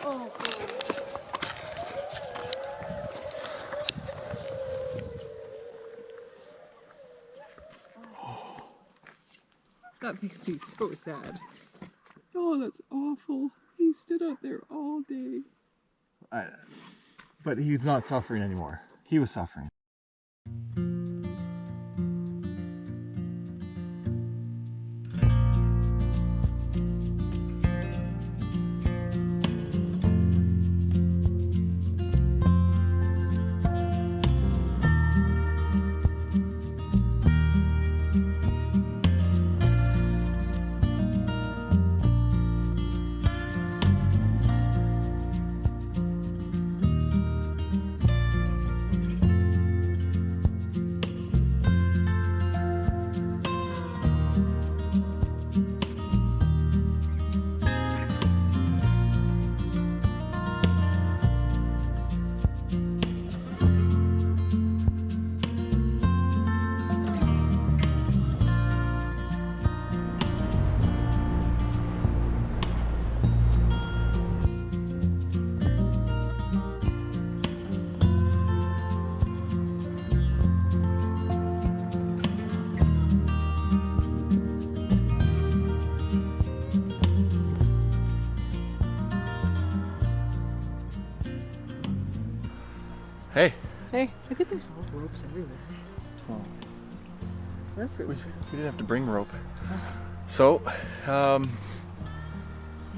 Oh, God. That makes me so sad. Oh, that's awful. He stood out there all day. But he's not suffering anymore. He was suffering. Hey. Hey, look at there's all ropes everywhere. Oh. Perfect. We didn't have to bring rope. So,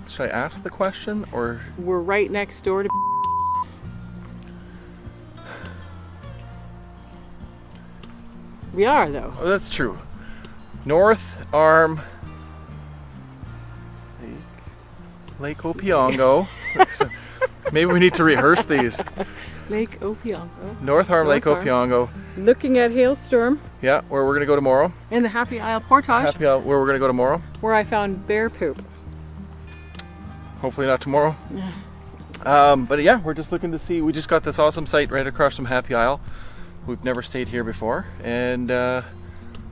should I ask the question or? We're right next door to. We are, though. Oh, that's true. North Arm Lake Opeongo. Maybe we need to rehearse these. Lake Opeongo. North Arm Lake North Arm. Opeongo. Looking at Hailstorm. Yeah, where we're gonna go tomorrow. And the Happy Isle Portage. Happy Isle, where we're gonna go tomorrow. Where I found bear poop. Hopefully not tomorrow. But yeah, we're just looking to see. We just got this awesome site right across from Happy Isle. We've never stayed here before, and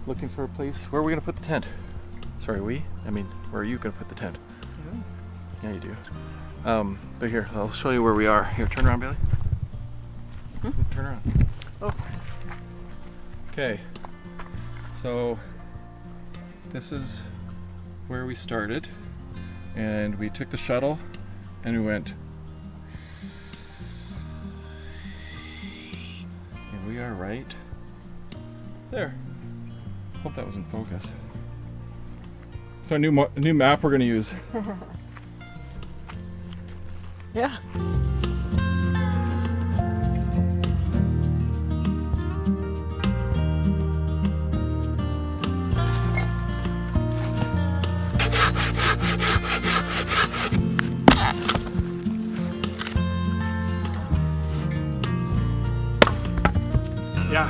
looking for a place. Where are we gonna put the tent? Sorry, where are you gonna put the tent? Yeah, you do. But here, I'll show you where we are. Here, turn around, Bailey. Turn around. Oh. Okay. So this is where we started, and we took the shuttle, and we went. And we are right there. Hope that was in focus. It's our new map we're going to use. Yeah. Yeah.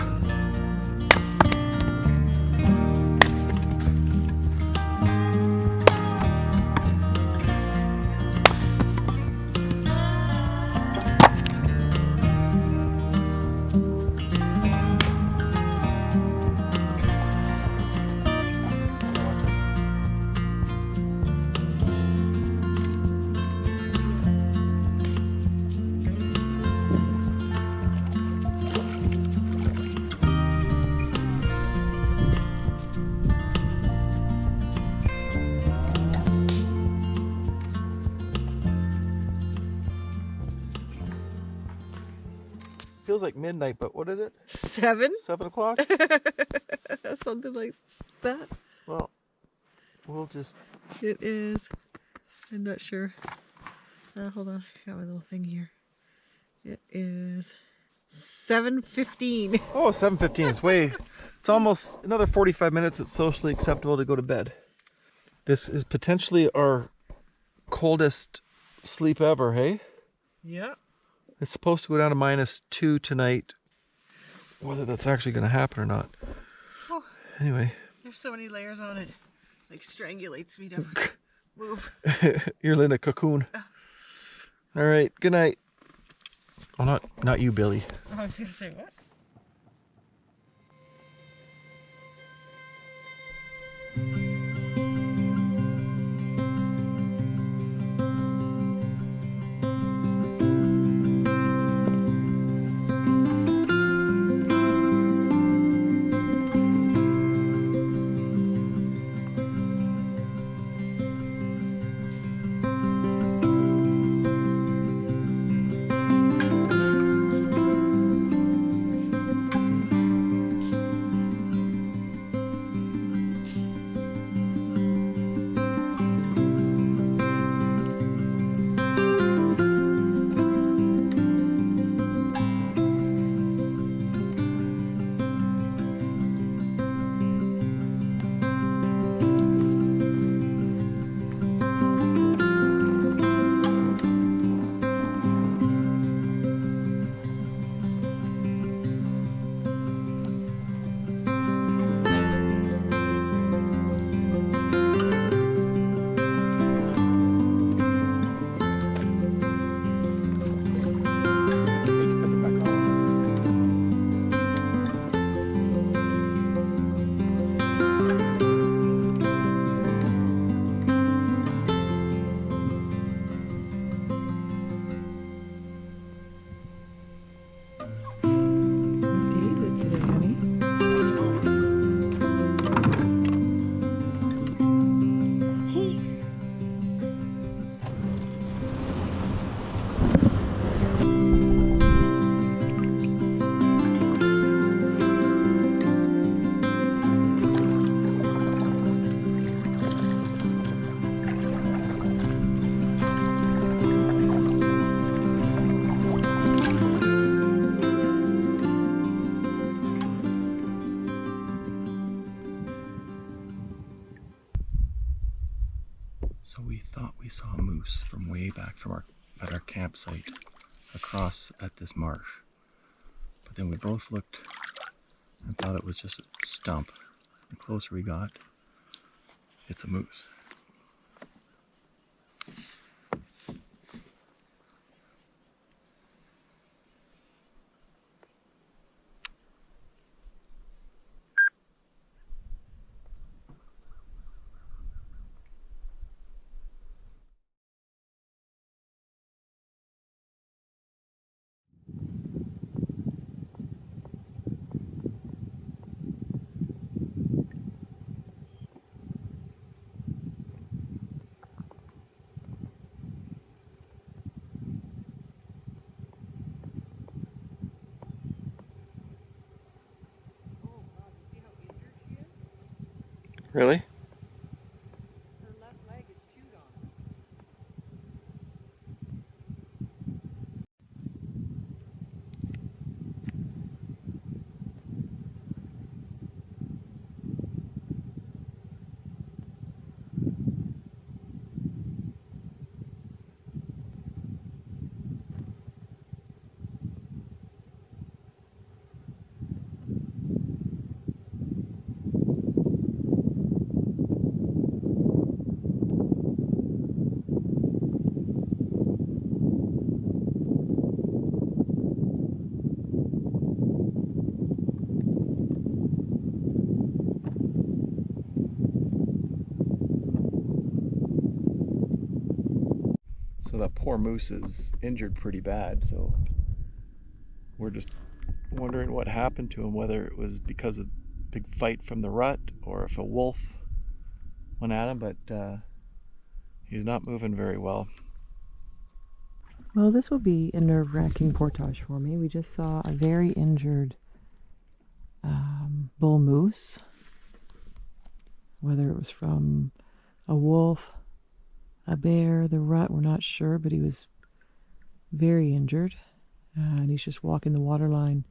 Feels like midnight, but what is it? 7? 7 o'clock? Something like that. Well, we'll just... It is. I'm not sure. Hold on. I got my little thing here. It is 7:15. Oh, 7:15 is way... It's almost another 45 minutes. It's socially acceptable to go to bed. This is potentially our coldest sleep ever, hey? Yeah. It's supposed to go down to -2 tonight. Whether that's actually going to happen or not. Oh, anyway. There's so many layers on it. Like strangulates me to move. You're in a cocoon. All right. Good night. Oh, not you, Billy. I was going to say, what? thought we saw a moose from way back from our campsite across at this marsh. But then we both looked and thought it was just a stump. The closer we got, it's a moose. Really? Her left leg is chewed on. So that poor moose is injured pretty bad, so we're just wondering what happened to him, whether it was because of a big fight from the rut or if a wolf went at him, but he's not moving very well. Well, this will be a nerve-wracking portage for me. We just saw a very injured bull moose. Whether it was from a wolf, a bear, the rut, we're not sure, but he was very injured. And he's just walking the water line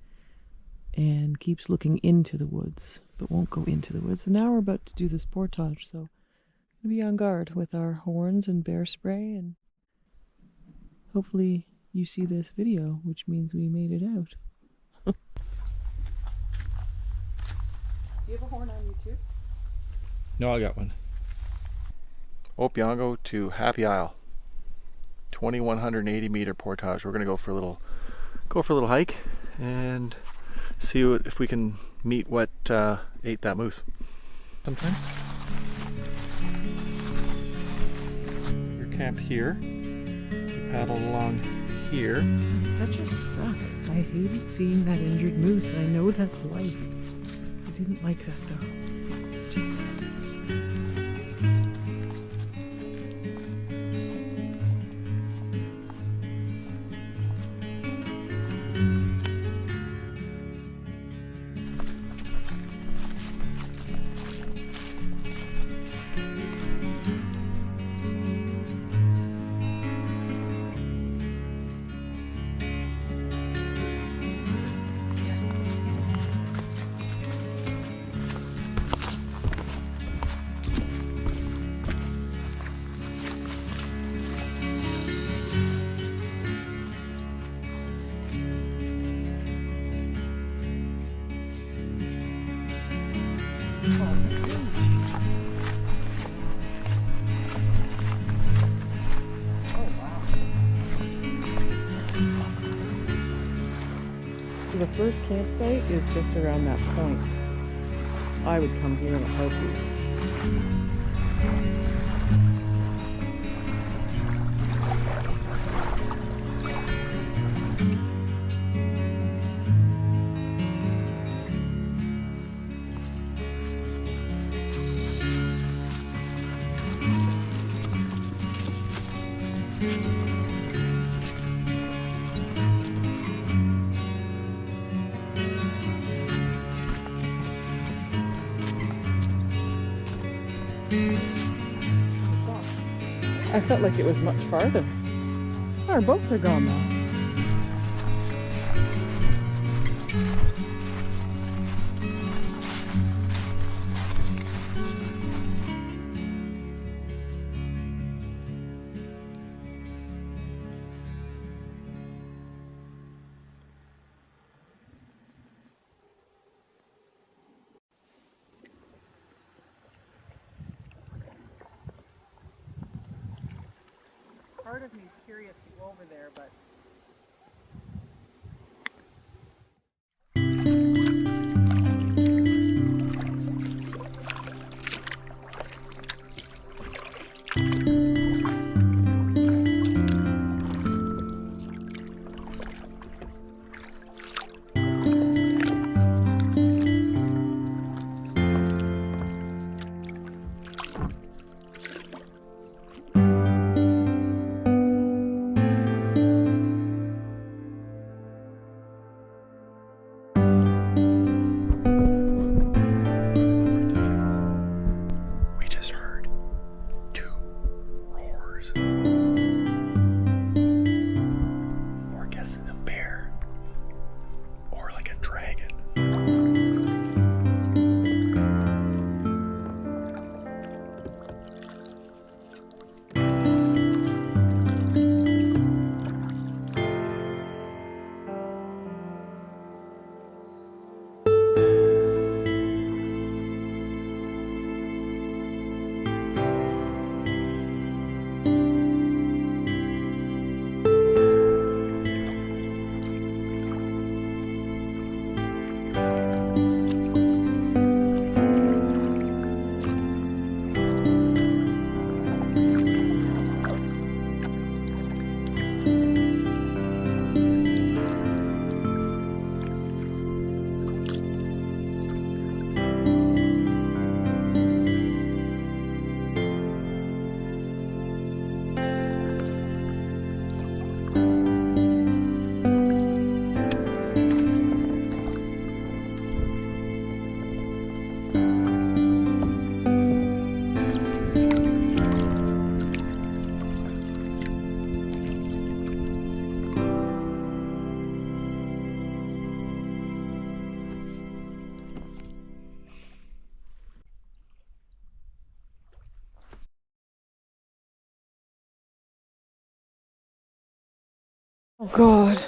and keeps looking into the woods, but won't go into the woods. So now we're about to do this portage, so we'll be on guard with our horns and bear spray, and hopefully you see this video, which means we made it out. Do you have a horn on you too? No, I got one. Opeongo to Happy Isle, 2,180 meter portage. We're gonna go for a little hike and see if we can meet what ate that moose. Sometimes you're camped here. You paddle along here. I'm such a suck. I hated seeing that injured moose. I know that's life. I didn't like that though. Just the first campsite is just around that point. I would come here in a heartbeat. I felt like it was much farther. Our boats are gone now. part of me is curious to go over there, but We just heard 2 roars. We're guessing a bear or like a dragon. oh God.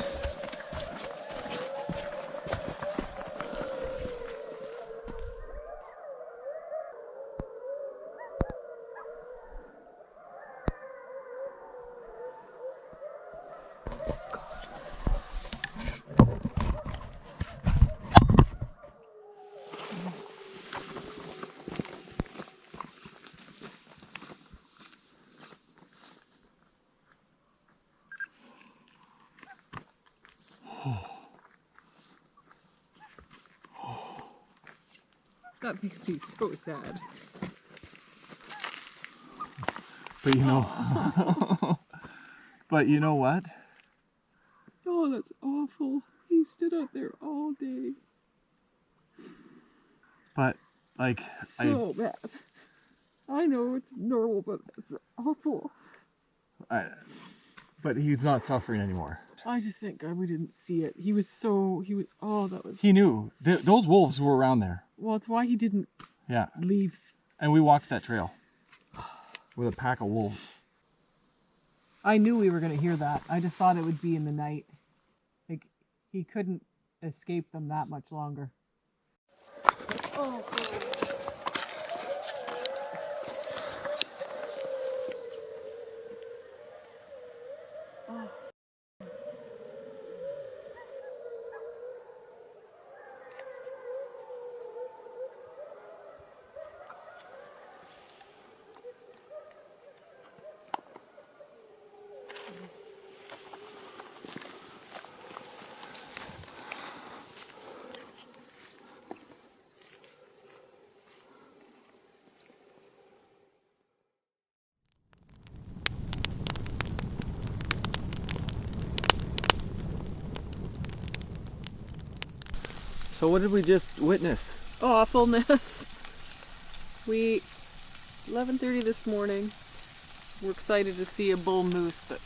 That makes me so sad. But you know, but you know what? Oh, that's awful. He stood out there all day. But like, So bad. I know it's normal, but it's awful. but he's not suffering anymore. I just thank God we didn't see it. Oh, that was... He knew those wolves were around there. Well, it's why he didn't Yeah, leave. and we walked that trail with a pack of wolves. I knew we were going to hear that. I just thought it would be in the night. Like, he couldn't escape them that much longer. Oh, God. So what did we just witness? Awfulness. 11:30 this morning. We're excited to see a bull moose, but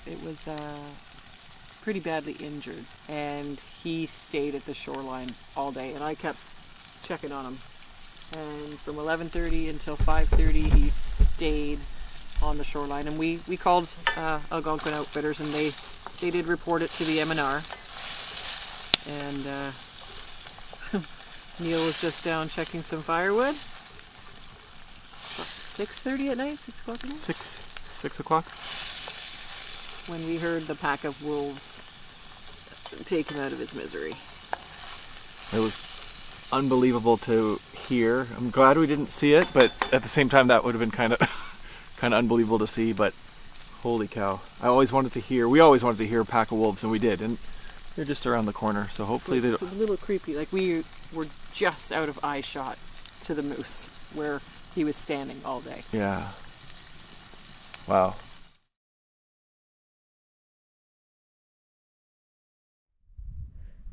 it was pretty badly injured, and he stayed at the shoreline all day, and I kept checking on him. And from 11:30 until 5:30, he stayed on the shoreline, and we called Algonquin Outfitters, and they did report it to the MNR. And Neil was just down checking some firewood. 6:30 at night, 6 o'clock at night? 6 o'clock. when we heard the pack of wolves take him out of his misery. It was unbelievable to hear. I'm glad we didn't see it, but at the same time that would have been kind of unbelievable to see. But holy cow, we always wanted to hear a pack of wolves, and we did, and they're just around the corner, so hopefully they don't. It's a little creepy. Like, we were just out of eye shot to the moose where he was standing all day. Yeah. Wow.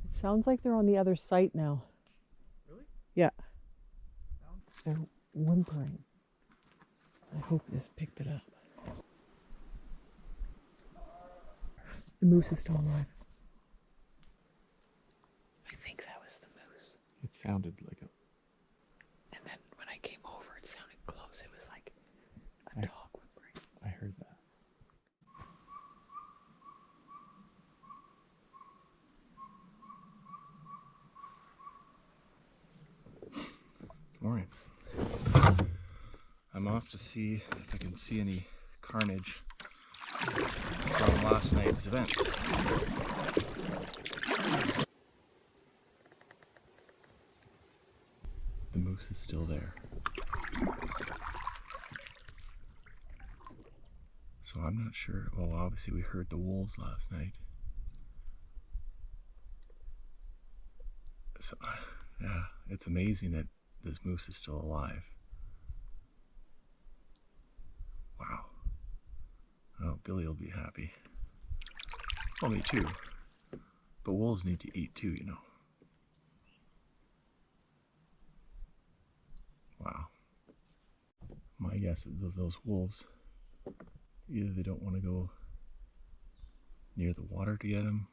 It sounds like they're on the other site now. Really? Yeah. They're whimpering. I hope this picked it up. The moose is still alive. I think that was the moose. It sounded like a... And then when I came over, it sounded close. It was like a dog whimpering. I heard that. Good morning. I'm off to see if I can see any carnage from last night's events. The moose is still there. So I'm not sure. Well, obviously we heard the wolves last night. So, yeah, it's amazing that this moose is still alive. Wow. Oh, Billy will be happy. Well, me too. But wolves need to eat too, you know. Wow. My guess is those wolves, either they don't want to go near the water to get them,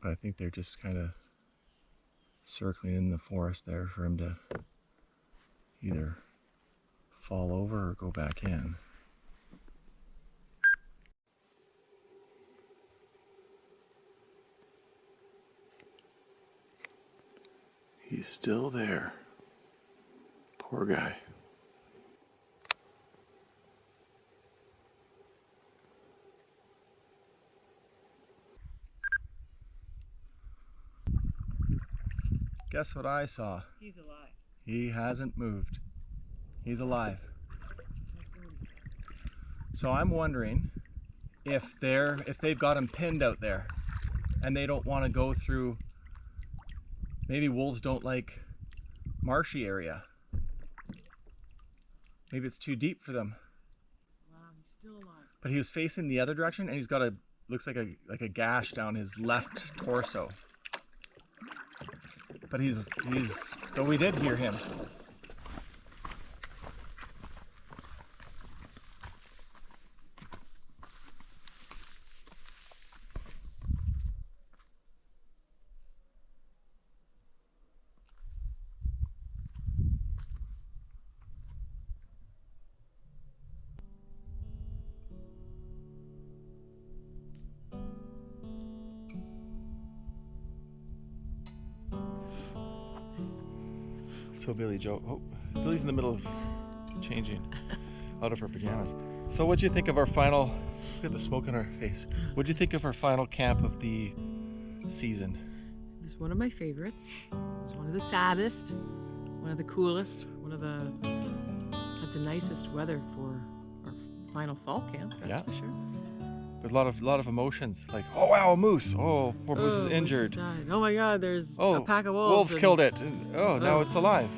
but I think they're just kind of circling in the forest there for him to either fall over or go back in. He's still there. Poor guy. Guess what I saw? He's alive. He hasn't moved. He's alive. So I'm wondering if they've got him pinned out there and they don't want to go through. Maybe wolves don't like marshy area. Maybe it's too deep for them. Wow, he's still alive. But he was facing the other direction, and he's got looks like a gash down his left torso. But so we did hear him. So Billy's in the middle of changing out of her pajamas. So what'd you think of our final, look at the smoke on our face. What'd you think of our final camp of the season? It was one of my favorites. It was one of the saddest, one of the coolest, one of the had the nicest weather for our final fall camp, that's for sure. But a lot of emotions, like, oh wow, a moose. Oh, poor moose is injured. Oh my God, there's a pack of wolves. Wolves killed it. Oh, now it's alive.